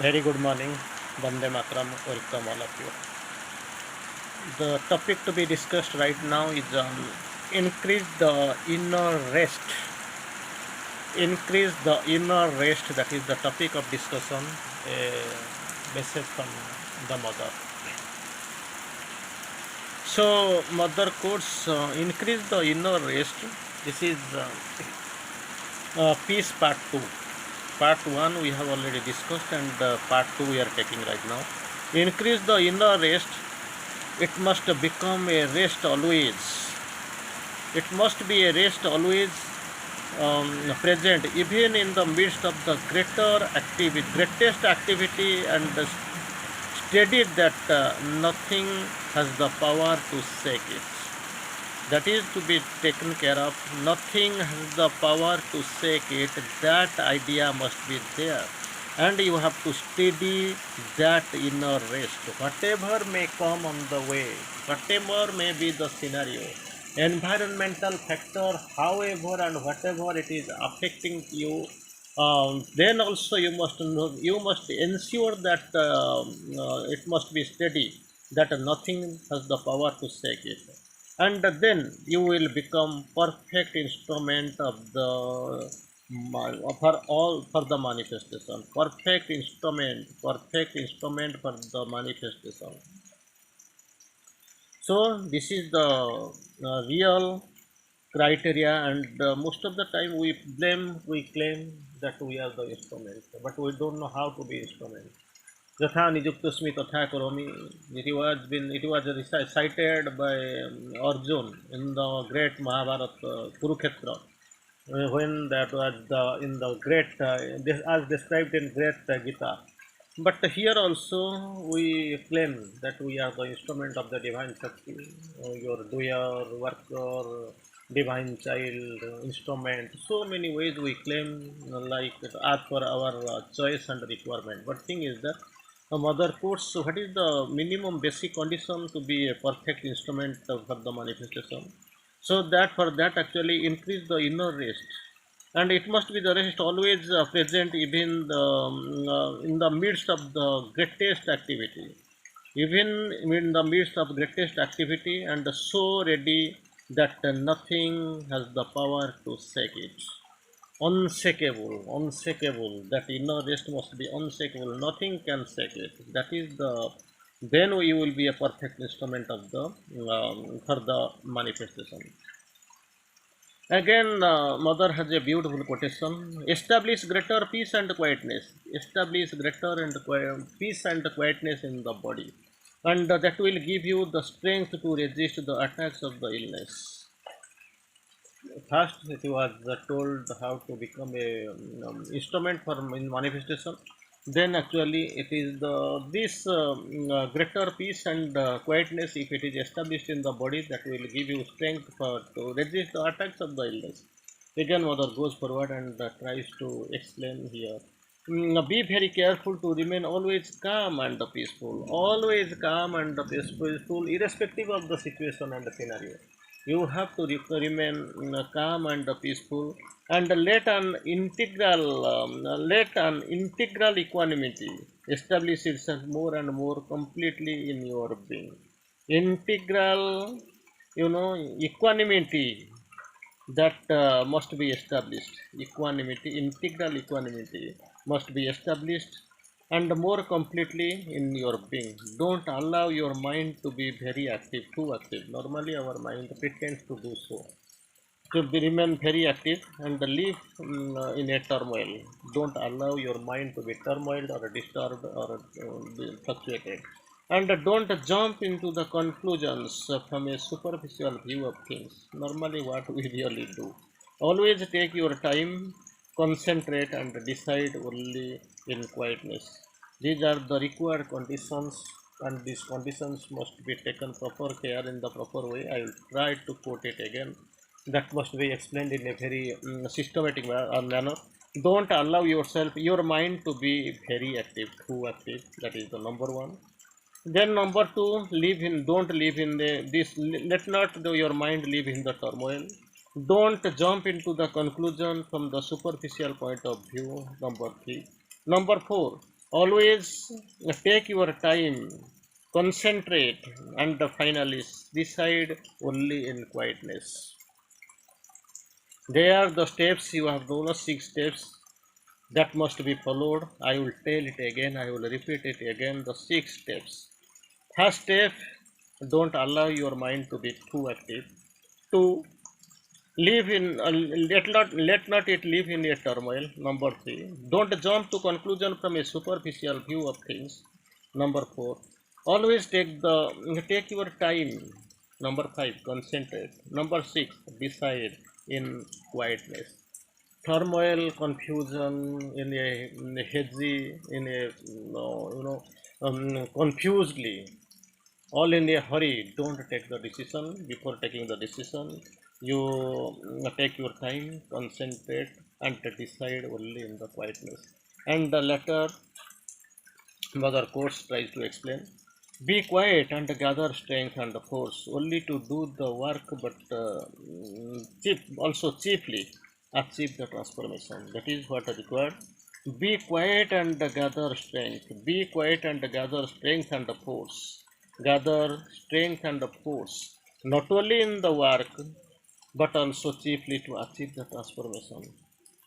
Very good morning, Vande Mataram, welcome all of you. The topic to be discussed right now is increase the inner rest. Increase the inner rest, that is the topic of discussion, a message from the mother. So, mother quotes, increase the inner rest. This is piece part 2. Part 1 we have already discussed, and part 2 we are taking right now. Increase the inner rest. It must become a rest always. It must be a rest always present, even in the midst of the greatest activity, and steady that nothing has the power to shake it. That is to be taken care of. Nothing has the power to shake it. That idea must be there. And you have to steady that inner rest. Whatever may come on the way, whatever may be the scenario, environmental factor, however and whatever it is affecting you, then also you must know, you must ensure that it must be steady, that nothing has the power to shake it, and then you will become perfect instrument of the for the manifestation, perfect instrument for the manifestation. So this is the real criteria, and most of the time we claim that we are the instrument, but we don't know how to be instrument. Yatha nijuktasmi tatha karomi. It was cited by Arjun in the great Mahabharata, Kurukshetra, when that was in the great as described in great Gita. But here also we claim that we are the instrument of the divine Shakti, your doer, worker, divine child, instrument. So many ways we claim, like as per our choice and requirement. But thing is that a mother quotes, so what is the minimum basic condition to be a perfect instrument for the manifestation? So that for that actually increase the inner rest, and it must be the rest always present, even in the midst of the greatest activity, even in the midst of greatest activity, and so ready that nothing has the power to shake it. Unshakable, that inner rest must be unshakable, nothing can shake it. That is the, then you will be a perfect instrument of the for the manifestation. Again, mother has a beautiful quotation: establish greater peace and quietness. Establish greater and peace and quietness in the body, and that will give you the strength to resist the attacks of the illness. First, it was told how to become a instrument for manifestation. Then, actually, it is the this greater peace and quietness, if it is established in the body, that will give you strength for to resist the attacks of the illness. Again, mother goes forward and tries to explain here. Be very careful to remain always calm and peaceful. Always calm and peaceful, irrespective of the situation and the scenario. You have to remain calm and peaceful, and let an integral equanimity establish itself more and more completely in your being. Integral, equanimity, that must be established. Equanimity, integral equanimity must be established and more completely in your being. Don't allow your mind to be very active, too active. Normally our mind pretends to do so, to remain very active and live in a turmoil. Don't allow your mind to be turmoiled or disturbed or fluctuated. And don't jump into the conclusions from a superficial view of things. Normally, what we really do. Always take your time, concentrate, and decide only in quietness. These are the required conditions, and these conditions must be taken proper care in the proper way. I will try to quote it again. That must be explained in a very systematic manner. Don't allow your mind to be very active, too active. That is the number one. Then number two, don't live in this, let not your mind live in the turmoil. Don't jump into the conclusion from the superficial point of view. Number three. Number four, Always take your time, concentrate, and finally decide only in quietness. They are the steps you have known, 6 steps that must be followed. I will tell it again, I will repeat it again. The 6 steps. First step, don't allow your mind to be too active. Two, live in let not it live in a turmoil. Number three, don't jump to conclusion from a superficial view of things. Number four, always take your time. Number five, concentrate. Number six, decide in quietness. Turmoil, confusion, in a hazy, in a confusedly, all in a hurry. Don't take the decision. Before taking the decision, you take your time, concentrate, and decide only in the quietness. And the letter Mother Course tries to explain. Be quiet and gather strength and force, only to do the work, but also chiefly achieve the transformation. That is what is required. Be quiet and gather strength. Be quiet and gather strength and force. Gather strength and force, not only in the work, but also chiefly to achieve the transformation.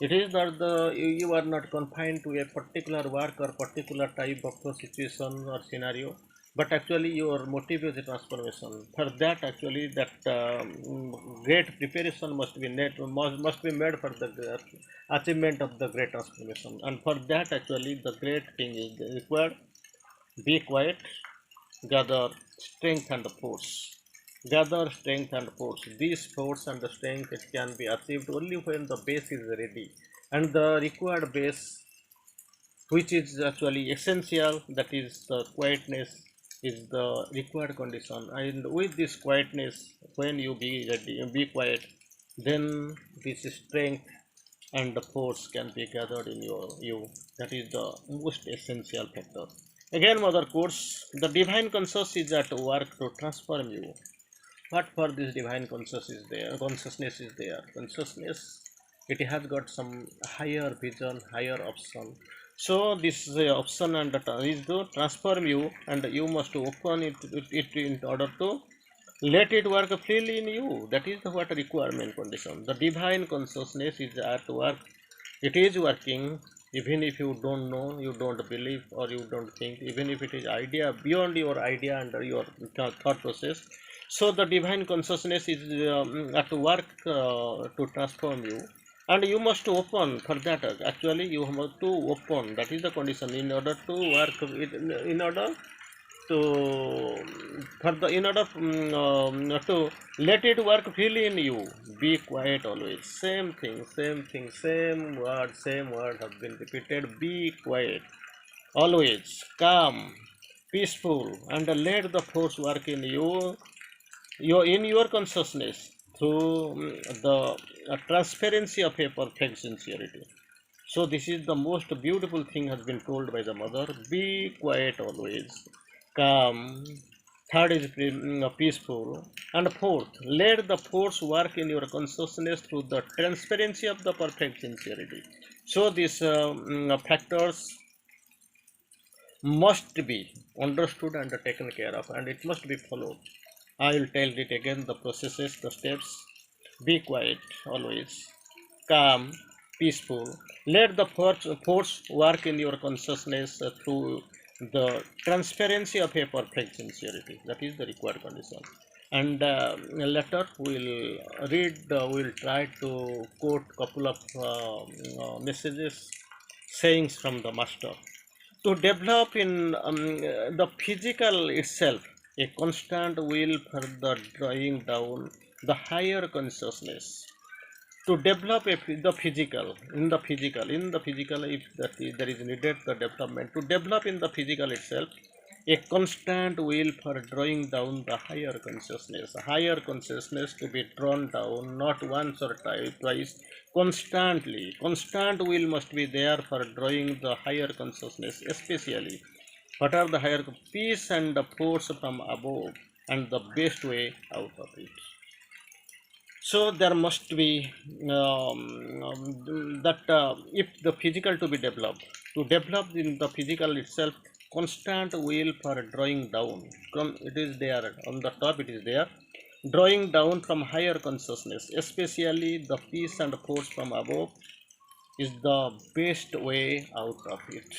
It is that you are not confined to a particular work or particular type of situation or scenario, but actually your motive is a transformation. For that, actually, that great preparation must be made for the achievement of the great transformation. And for that, actually, the great thing is required. Be quiet, gather strength and force. Gather strength and force. These force and the strength it can be achieved only when the base is ready. And the required base, which is actually essential, that is the quietness, is the required condition. And with this quietness, when you be ready, be quiet, then this strength and the force can be gathered in you. That is the most essential factor. Again, Mother Course, the divine consciousness is at work to transform you. What for this divine consciousness is there? Consciousness is there. Consciousness, it has got some higher vision, higher option. So this option and is to transform you, and you must open it in order to let it work freely in you. That is the what requirement condition. The divine consciousness is at work. It is working even if you don't know, you don't believe, or you don't think, even if it is idea beyond your idea and your thought process. So the divine consciousness is at work to transform you, and you must open for that. Actually, you have to open. That is the condition in order to work. In order to in order to let it work freely in you. Be quiet always. Same word have been repeated. Be quiet always, calm, peaceful, and let the force work in you, in your consciousness, through the transparency of a perfect sincerity. So this is the most beautiful thing has been told by the mother. Be quiet always, calm. Third is peaceful. And fourth, let the force work in your consciousness through the transparency of the perfect sincerity. So these factors must be understood and taken care of, and it must be followed. I will tell it again, the processes, the steps. Be quiet always, calm, peaceful. Let the force work in your consciousness through the transparency of a perfect sincerity. That is the required condition. And later we'll read, we'll try to quote couple of messages, sayings from the master. To develop in the physical itself a constant will for the drawing down the higher consciousness. To develop the physical, if there is needed the development, to develop in the physical itself a constant will for drawing down the higher consciousness to be drawn down, not once or twice, constantly. Constant will must be there for drawing the higher consciousness, especially what are the higher peace and the force from above, and the best way out of it. So there must be that if the physical to develop in the physical itself, constant will for drawing down from it is there on the top, it is there, drawing down from higher consciousness, especially the peace and force from above, is the best way out of it.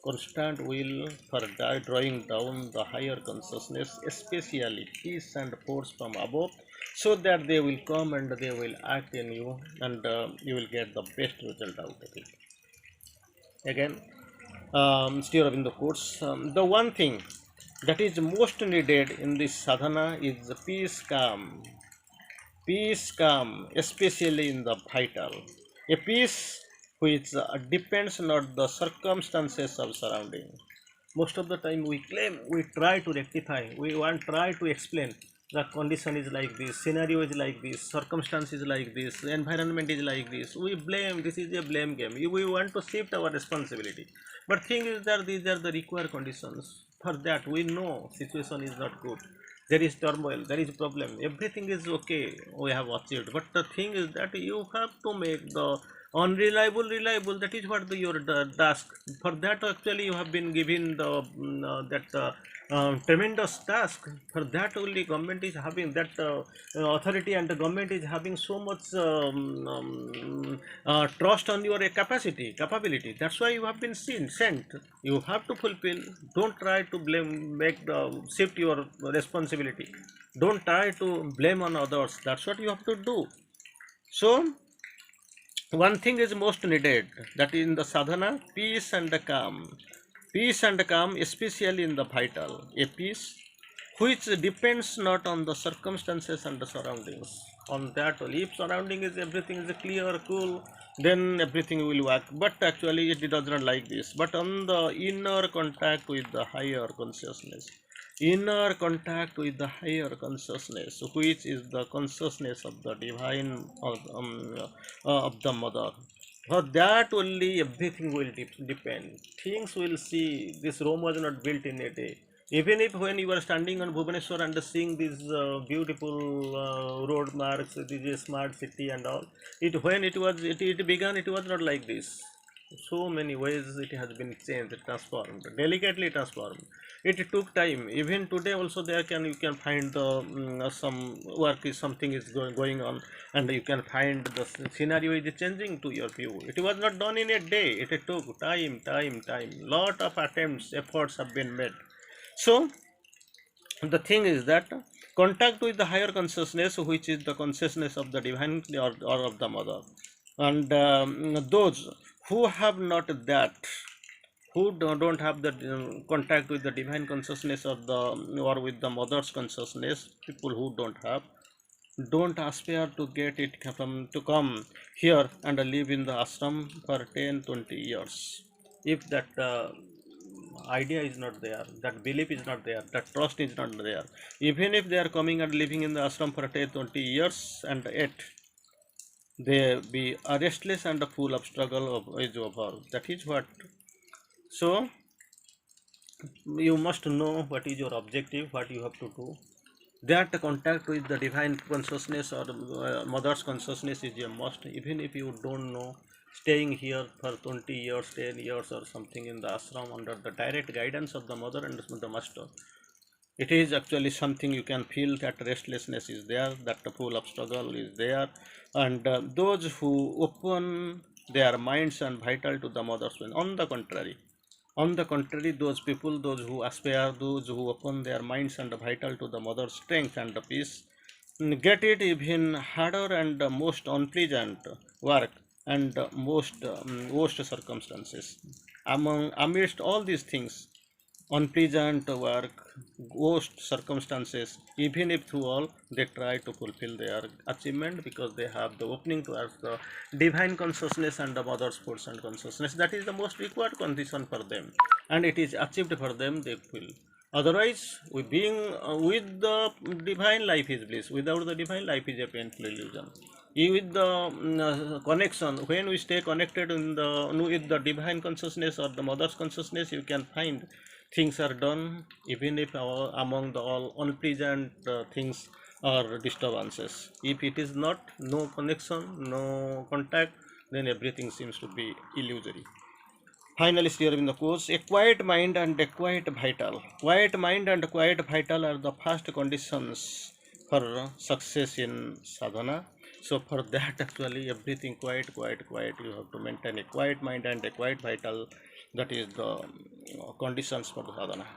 Constant will for drawing down the higher consciousness, especially peace and force from above, so that they will come and they will act in you, and you will get the best result out of it. Again, Sri Aurobindo quotes, the one thing that is most needed in this sadhana is peace, calm, especially in the vital. A peace which depends not the circumstances of surrounding. Most of the time we claim, we try to rectify, we want try to explain the condition is like this, scenario is like this, circumstance is like this, environment is like this. We blame, this is a blame game. We want to shift our responsibility. But thing is that these are the required conditions. For that we know situation is not good, there is turmoil, there is problem, everything is okay, we have achieved, but the thing is that you have to make the unreliable reliable. That is what your task. For that actually you have been given the that tremendous task. For that only government is having that authority, and the government is having so much trust on your capability. That's why you have been sent. You have to fulfill. Don't try to blame, make the shift your responsibility. Don't try to blame on others. That's what you have to do. So one thing is most needed, that in the sadhana, peace and calm. Peace and calm, especially in the vital. A peace which depends not on the circumstances and the surroundings. On that only. If surrounding is everything is clear, cool, then everything will work. But actually it does not like this. But on the inner contact with the higher consciousness, inner contact with the higher consciousness, which is the consciousness of the divine of the mother. For that only everything will depend. Things will see. This Rome was not built in a day. Even if when you are standing on Bhubaneswar and seeing these beautiful road marks, this smart city and all, it began, it was not like this. So many ways it has been changed, transformed, delicately transformed. It took time. Even today also there you can find the some work is something is going on, and you can find the scenario is changing to your view. It was not done in a day. It took time. Lot of attempts, efforts have been made. So the thing is that contact with the higher consciousness, which is the consciousness of the divine, or of the mother, and those who have not that, who don't have the contact with the divine consciousness or the or with the mother's consciousness, people who don't aspire to get it from to come here and live in the ashram for 10-20 years. If that idea is not there, that belief is not there, that trust is not there, even if they are coming and living in the ashram for 10-20 years, and yet they be restless and full of struggle of age over. That is what. So you must know what is your objective, what you have to do. That contact with the divine consciousness or mother's consciousness is a must. Even if you don't know, staying here for 20 years, 10 years or something in the ashram under the direct guidance of the mother and the master, it is actually something you can feel that restlessness is there, that the pool of struggle is there, and those who open their minds and vital to the mother's will. On the contrary, those people, those who aspire, those who open their minds and vital to the mother's strength and the peace, get it even harder and most unpleasant work, and most worst circumstances. Amidst all these things, unpleasant work, worst circumstances, even if through all they try to fulfill their achievement, because they have the opening towards the divine consciousness and the mother's force and consciousness. That is the most required condition for them, and it is achieved for them, they will. Otherwise, we being with the divine life is bliss. Without the divine life is a painful illusion. With the connection, when we stay connected in the with the divine consciousness or the mother's consciousness, you can find things are done, even if among the all unpleasant things or disturbances. If it is not, no connection, no contact, then everything seems to be illusory. Finally, Sri Aurobindo quotes, a quiet mind and a quiet vital. Quiet mind and quiet vital are the first conditions for success in sadhana. So for that, actually, everything quiet, quiet, quiet. You have to maintain a quiet mind and a quiet vital. That is the conditions for the sadhana.